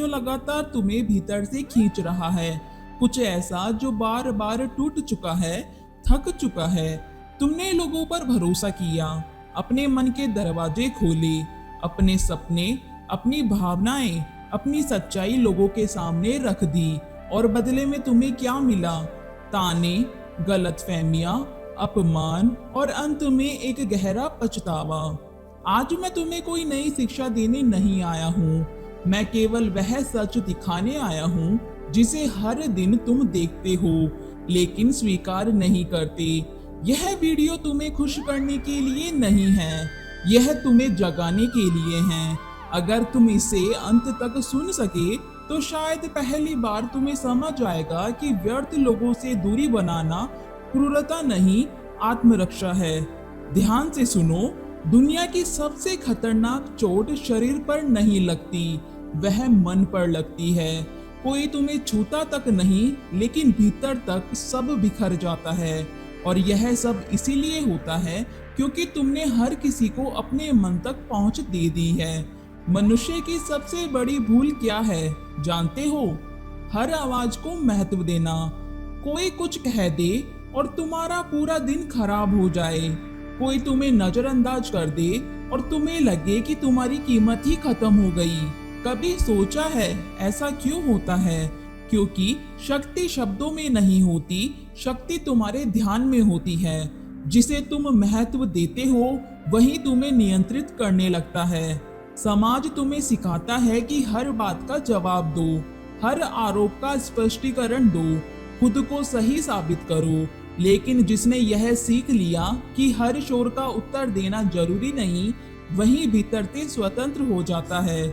जो लगातार तुम्हें भीतर से खींच रहा है, कुछ ऐसा जो बार बार टूट चुका है, थक चुका है। तुमने लोगों पर भरोसा किया, अपने मन के दरवाजे खोले, अपने सपने, अपनी भावनाएं, अपनी सच्चाई लोगों के सामने रख दी, और बदले में तुम्हें क्या मिला? ताने, गलतफहमियां, अपमान और अंत में एक गहरा पछतावा। आज मैं तुम्हें कोई नई शिक्षा देने नहीं आया हूँ, मैं केवल वह सच दिखाने आया हूँ जिसे हर दिन तुम देखते हो लेकिन स्वीकार नहीं करते। यह वीडियो तुम्हें खुश करने के लिए नहीं है, यह तुम्हें जगाने के लिए है। अगर तुम इसे अंत तक सुन सके तो शायद पहली बार तुम्हें समझ आएगा कि व्यर्थ लोगों से दूरी बनाना क्रूरता नहीं, आत्मरक्षा है। ध्यान से सुनो, दुनिया की सबसे खतरनाक चोट शरीर पर नहीं लगती, वह मन पर लगती है। कोई तुम्हें छूता तक नहीं, लेकिन भीतर तक सब बिखर जाता है। और यह सब इसीलिए होता है क्योंकि तुमने हर किसी को अपने मन तक पहुंच दे दी है। मनुष्य की सबसे बड़ी भूल क्या है जानते हो? हर आवाज को महत्व देना। कोई कुछ कह दे और तुम्हारा पूरा दिन खराब हो जाए। कोई तुम्हें नजरअंदाज कर दे और तुम्हें लगे कि तुम्हारी कीमत ही खत्म हो गई। कभी सोचा है ऐसा क्यों होता है? क्योंकि शक्ति शब्दों में नहीं होती, शक्ति तुम्हारे ध्यान में होती है। जिसे तुम महत्व देते हो वही तुम्हें नियंत्रित करने लगता है। समाज तुम्हें सिखाता है कि हर बात का जवाब दो, हर आरोप का स्पष्टीकरण दो, खुद को सही साबित करो। लेकिन जिसने यह सीख लिया कि हर शोर का उत्तर देना जरूरी नहीं, वही भीतर से स्वतंत्र हो जाता है।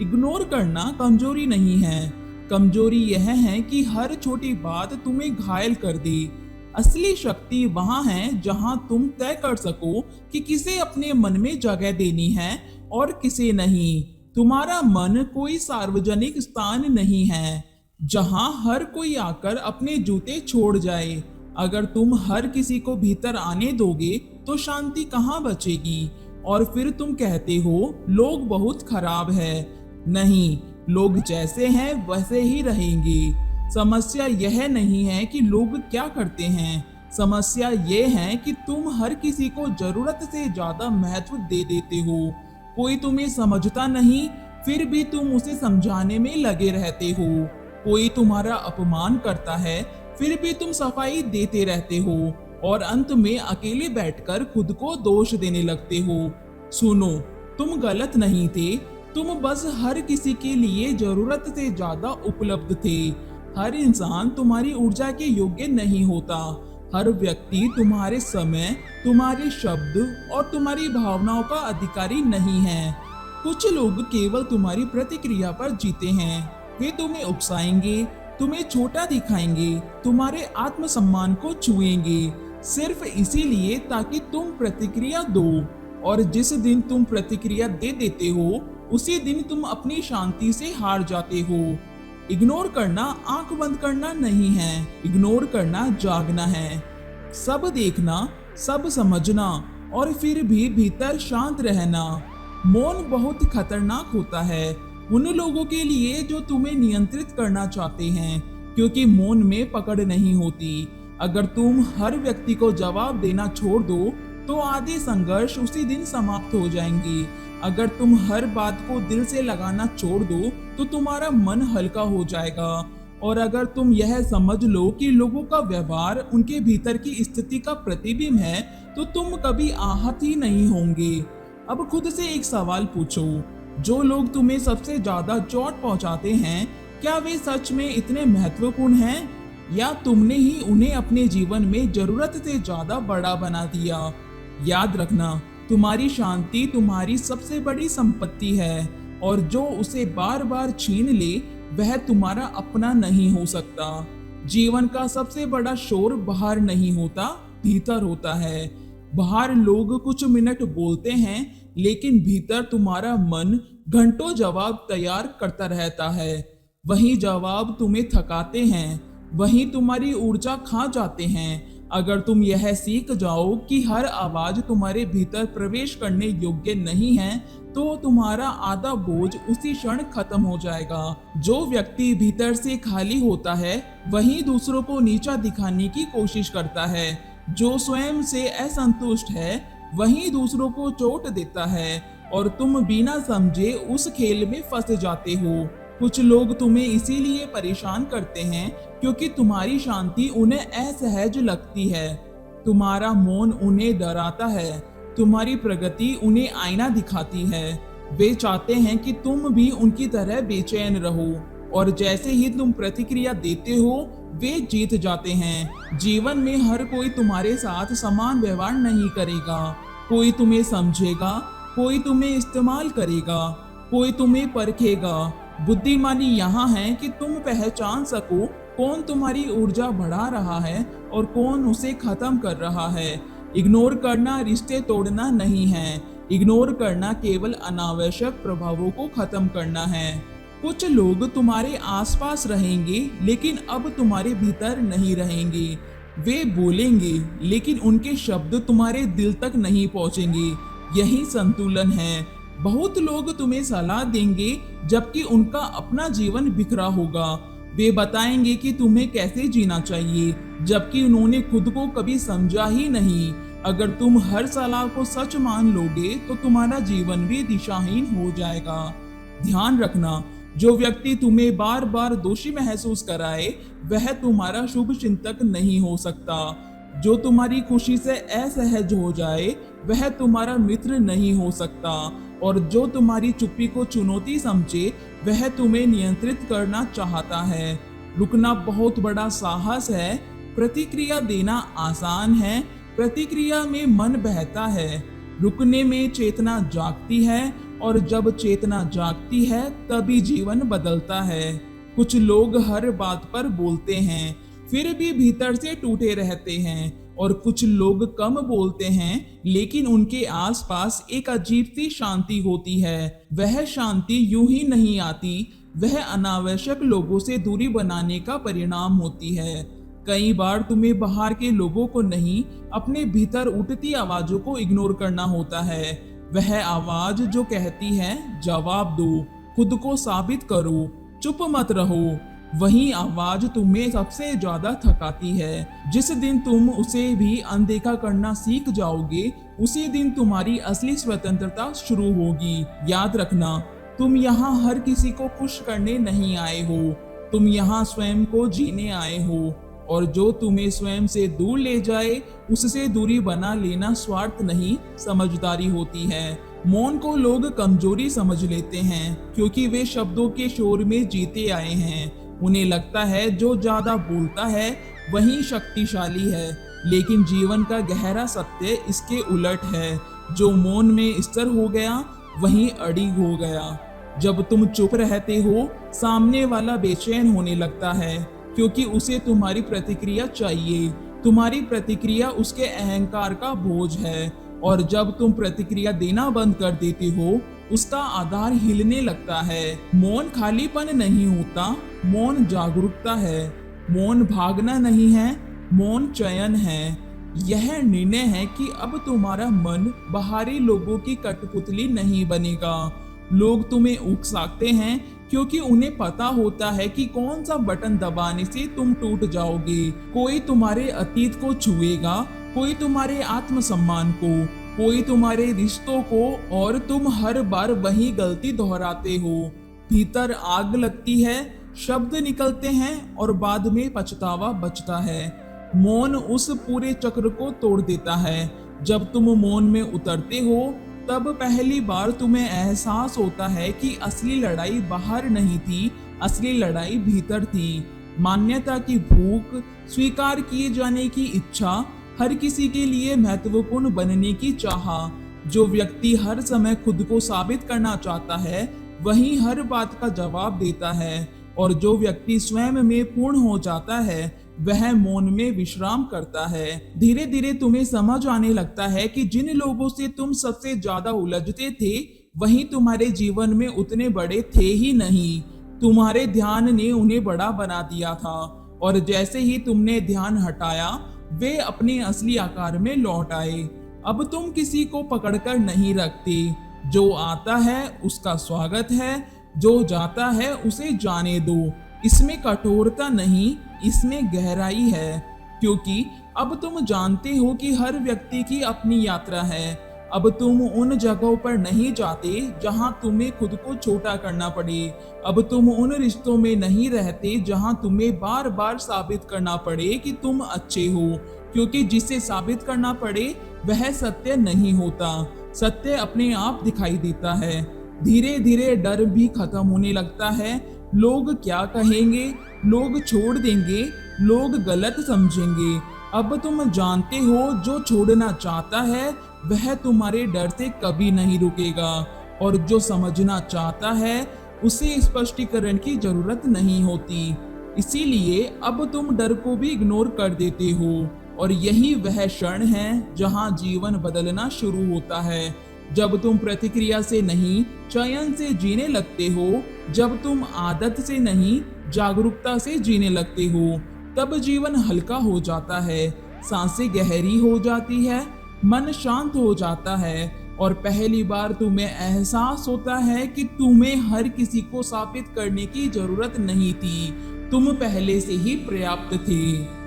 इग्नोर करना कमजोरी नहीं है, कमजोरी यह है कि हर छोटी बात तुम्हें घायल कर दे। असली शक्ति वहां है जहां तुम तय कर सको कि किसे अपने मन में जगह देनी है और किसे नहीं। तुम्हारा मन कोई सार्वजनिक स्थान नहीं है जहां हर कोई आकर अपने जूते छोड़ जाए। अगर तुम हर किसी को भीतर आने दोगे तो शांति कहाँ बचेगी? और फिर तुम कहते हो लोग बहुत खराब है। नहीं, लोग जैसे हैं वैसे ही रहेंगे। समस्या यह नहीं है कि लोग क्या करते हैं, समस्या यह है कि तुम हर किसी को जरूरत से ज्यादा महत्व दे देते हो। कोई तुम्हें समझता नहीं, फिर भी तुम उसे समझाने में लगे रहते हो। कोई तुम्हारा अपमान करता है, फिर भी तुम सफाई देते रहते हो और अंत में अकेले बैठकर खुद को दोष देने लगते हो। सुनो, तुम गलत नहीं थे, तुम बस हर किसी के लिए जरूरत से ज्यादा उपलब्ध थे। हर इंसान तुम्हारी ऊर्जा के योग्य नहीं होता। हर व्यक्ति तुम्हारे समय, तुम्हारे शब्द और तुम्हारी भावनाओं का अधिकारी नहीं है। कुछ लोग केवल तुम्हारी प्रतिक्रिया पर जीते हैं। वे तुम्हें उकसाएंगे, तुम्हें छोटा दिखाएंगे, तुम्हारे आत्मसम्मान को छुएंगे, सिर्फ इसीलिए ताकि तुम प्रतिक्रिया दो। और जिस दिन तुम प्रतिक्रिया दे देते हो उसी दिन तुम अपनी शांति से हार जाते हो। इग्नोर करना आंख बंद करना नहीं है, इग्नोर करना जागना है। सब देखना, सब समझना और फिर भी भीतर शांत रहना। मौन बहुत खतरनाक होता है उन लोगों के लिए जो तुम्हें नियंत्रित करना चाहते हैं, क्योंकि मौन में पकड़ नहीं होती। अगर तुम हर व्यक्ति को जवाब देना छोड़ दो तो आधे संघर्ष उसी दिन समाप्त हो जाएंगे। अगर तुम हर बात को दिल से लगाना छोड़ दो तो तुम्हारा मन हल्का हो जाएगा। और अगर तुम यह समझ लो कि लोगों का व्यवहार उनके भीतर की स्थिति का प्रतिबिंब है तो तुम कभी आहत ही नहीं होंगे। अब खुद से एक सवाल पूछो, जो लोग तुम्हें सबसे ज्यादा चोट पहुंचाते हैं, क्या वे सच में इतने महत्वपूर्ण हैं, या तुमने ही उन्हें अपने जीवन में जरूरत से ज्यादा बड़ा बना दिया? याद रखना, तुम्हारी शांति तुम्हारी सबसे बड़ी संपत्ति है और जो उसे बार बार छीन ले वह तुम्हारा अपना नहीं हो सकता। जीवन का सबसे बड़ा शोर बाहर नहीं होता, भीतर होता है। बाहर लोग कुछ मिनट बोलते हैं, लेकिन भीतर तुम्हारा मन घंटों जवाब तैयार करता रहता है। वही जवाब तुम्हें थकाते हैं, वही तुम्हारी ऊर्जा खा जाते हैं। अगर तुम यह सीख जाओ कि हर आवाज तुम्हारे भीतर प्रवेश करने योग्य नहीं है, तो तुम्हारा आधा बोझ उसी क्षण खत्म हो जाएगा। जो व्यक्ति भीतर से खाली होता है, वही दूसरों को नीचा दिखाने की कोशिश करता है। जो स्वयं से असंतुष्ट है, वही दूसरों को चोट देता है, और तुम बिना समझे उस खेल में फंस जाते हो। कुछ लोग तुम्हें इसीलिए परेशान करते हैं क्योंकि तुम्हारी शांति उन्हें असहज लगती है। तुम्हारा मौन उन्हें डराता है, तुम्हारी प्रगति उन्हें आईना दिखाती है। वे चाहते हैं कि तुम भी उनकी तरह बेचैन रहो, और जैसे ही तुम प्रतिक्रिया देते हो, वे जीत जाते हैं। जीवन में हर कोई तुम्हारे साथ समान व्यवहार नहीं करेगा। कोई तुम्हें समझेगा, कोई तुम्हें इस्तेमाल करेगा, कोई तुम्हें परखेगा। बुद्धिमानी यहाँ है कि तुम पहचान सको कौन तुम्हारी ऊर्जा बढ़ा रहा है और कौन उसे खत्म कर रहा है। इग्नोर करना रिश्ते तोड़ना नहीं है। इग्नोर करना केवल अनावश्यक प्रभावों को खत्म करना है। कुछ लोग तुम्हारे आसपास रहेंगे, लेकिन अब तुम्हारे भीतर नहीं रहेंगे। वे बोलेंगे, लेकिन उनके शब्द तुम्हारे दिल तक नहीं पहुंचेंगे। यही संतुलन है। बहुत लोग तुम्हें सलाह देंगे, जबकि उनका अपना जीवन बिखरा होगा। वे बताएंगे कि तुम्हें कैसे जीना चाहिए, जबकि उन्होंने खुद को कभी समझा ही नहीं। अगर तुम हर सलाह को सच मान लोगे, तो तुम्हारा जीवन भी दिशाहीन हो जाएगा। ध्यान रखना, जो व्यक्ति तुम्हें बार बार दोषी महसूस कराए, वह तुम्हारा शुभ चिंतक नहीं हो सकता। जो तुम्हारी खुशी से असहज हो जाए, वह तुम्हारा मित्र नहीं हो सकता। और जो तुम्हारी चुप्पी को चुनौती समझे, वह तुम्हें नियंत्रित करना चाहता है। रुकना बहुत बड़ा साहस है। प्रतिक्रिया देना आसान है, प्रतिक्रिया में मन बहता है। रुकने में चेतना जागती है, और जब चेतना जागती है, तभी जीवन बदलता है। कुछ लोग हर बात पर बोलते हैं, फिर भी भीतर से टूटे रहते हैं। और कुछ लोग कम बोलते हैं, लेकिन उनके आसपास एक अजीब सी शांति होती है। वह शांति यूं ही नहीं आती, वह अनावश्यक लोगों से दूरी बनाने का परिणाम होती है। कई बार तुम्हें बाहर के लोगों को नहीं, अपने भीतर उठती आवाजों को इग्नोर करना होता है। वह आवाज जो कहती है, जवाब दो, खुद को साबित करो, चुप मत रहो, वही आवाज तुम्हें सबसे ज्यादा थकाती है। जिस दिन तुम उसे भी अनदेखा करना सीख जाओगे, उसी दिन तुम्हारी असली स्वतंत्रता शुरू होगी। याद रखना, तुम यहाँ हर किसी को खुश करने नहीं आए हो, तुम यहाँ स्वयं को जीने आए हो। और जो तुम्हें स्वयं से दूर ले जाए, उससे दूरी बना लेना स्वार्थ नहीं, समझदारी होती है। मौन को लोग कमजोरी समझ लेते हैं, क्योंकि वे शब्दों के शोर में जीते आए हैं। उन्हें लगता है जो ज्यादा बोलता है वही शक्तिशाली है, लेकिन जीवन का गहरा सत्य इसके उलट है। जो मौन में स्थिर हो गया, वही अड़िग हो गया। जब तुम चुप रहते हो, सामने वाला बेचैन होने लगता है, क्योंकि उसे तुम्हारी प्रतिक्रिया चाहिए। तुम्हारी प्रतिक्रिया उसके अहंकार का बोझ है, और जब तुम प्रतिक्रिया देना बंद कर देते हो, उसका आधार हिलने लगता है। मौन खालीपन नहीं होता, मौन जागरूकता है। मौन भागना नहीं है, मौन चयन है। यह निर्णय है कि अब तुम्हारा मन बाहरी लोगों की कठपुतली नहीं बनेगा। लोग तुम्हें उकसाते हैं क्योंकि उन्हें पता होता है कि कौन सा बटन दबाने से तुम टूट जाओगे। कोई तुम्हारे अतीत को छुएगा, कोई तुम्हारे आत्मसम्मान को, कोई तुम्हारे रिश्तों को, और तुम हर बार वही गलती दोहराते हो। भीतर आग लगती है, शब्द निकलते हैं, और बाद में पछतावा बचता है। मौन उस पूरे चक्र को तोड़ देता है। जब तुम मौन में उतरते हो, तब पहली बार तुम्हें एहसास होता है कि असली लड़ाई बाहर नहीं थी, असली लड़ाई भीतर थी। मान्यता की भूख, स्वीकार किए जाने की इच्छा, हर किसी के लिए महत्वपूर्ण बनने की चाह। जो व्यक्ति हर समय खुद को साबित करना चाहता है, वही हर बात का जवाब देता है। और जो व्यक्ति स्वयं में पूर्ण हो जाता है, वह मौन में विश्राम करता है। धीरे धीरे तुम्हें समझ आने लगता है कि जिन लोगों से तुम सबसे ज्यादा उलझते थे, वही तुम्हारे जीवन में उतने बड़े थे ही नहीं। तुम्हारे ध्यान ने उन्हें बड़ा बना दिया था, और जैसे ही तुमने ध्यान हटाया, वे अपने असली आकार में लौट आए। अब तुम किसी को पकड़कर नहीं रखते। जो आता है उसका स्वागत है, जो जाता है उसे जाने दो। इसमें कठोरता नहीं, इसमें गहराई है, क्योंकि अब तुम जानते हो कि हर व्यक्ति की अपनी यात्रा है। अब तुम उन जगहों पर नहीं जाते जहां तुम्हें खुद को छोटा करना पड़े। अब तुम उन रिश्तों में नहीं रहते जहां तुम्हें बार बार साबित करना पड़े कि तुम अच्छे हो, क्योंकि जिसे साबित करना पड़े वह सत्य नहीं होता। सत्य अपने आप दिखाई देता है। धीरे धीरे डर भी खत्म होने लगता है। लोग क्या कहेंगे, लोग छोड़ देंगे, लोग गलत समझेंगे। अब तुम जानते हो जो छोड़ना चाहता है वह तुम्हारे डर से कभी नहीं रुकेगा, और जो समझना चाहता है उसे स्पष्टीकरण की जरूरत नहीं होती। इसीलिए अब तुम डर को भी इग्नोर कर देते हो, और यही वह क्षण है जहां जीवन बदलना शुरू होता है। जब तुम प्रतिक्रिया से नहीं, चयन से जीने लगते हो, जब तुम आदत से नहीं, जागरूकता से जीने लगते हो, तब जीवन हल्का हो जाता है, सांसें गहरी हो जाती है, मन शांत हो जाता है, और पहली बार तुम्हें एहसास होता है कि तुम्हें हर किसी को साबित करने की जरूरत नहीं थी। तुम पहले से ही पर्याप्त थे।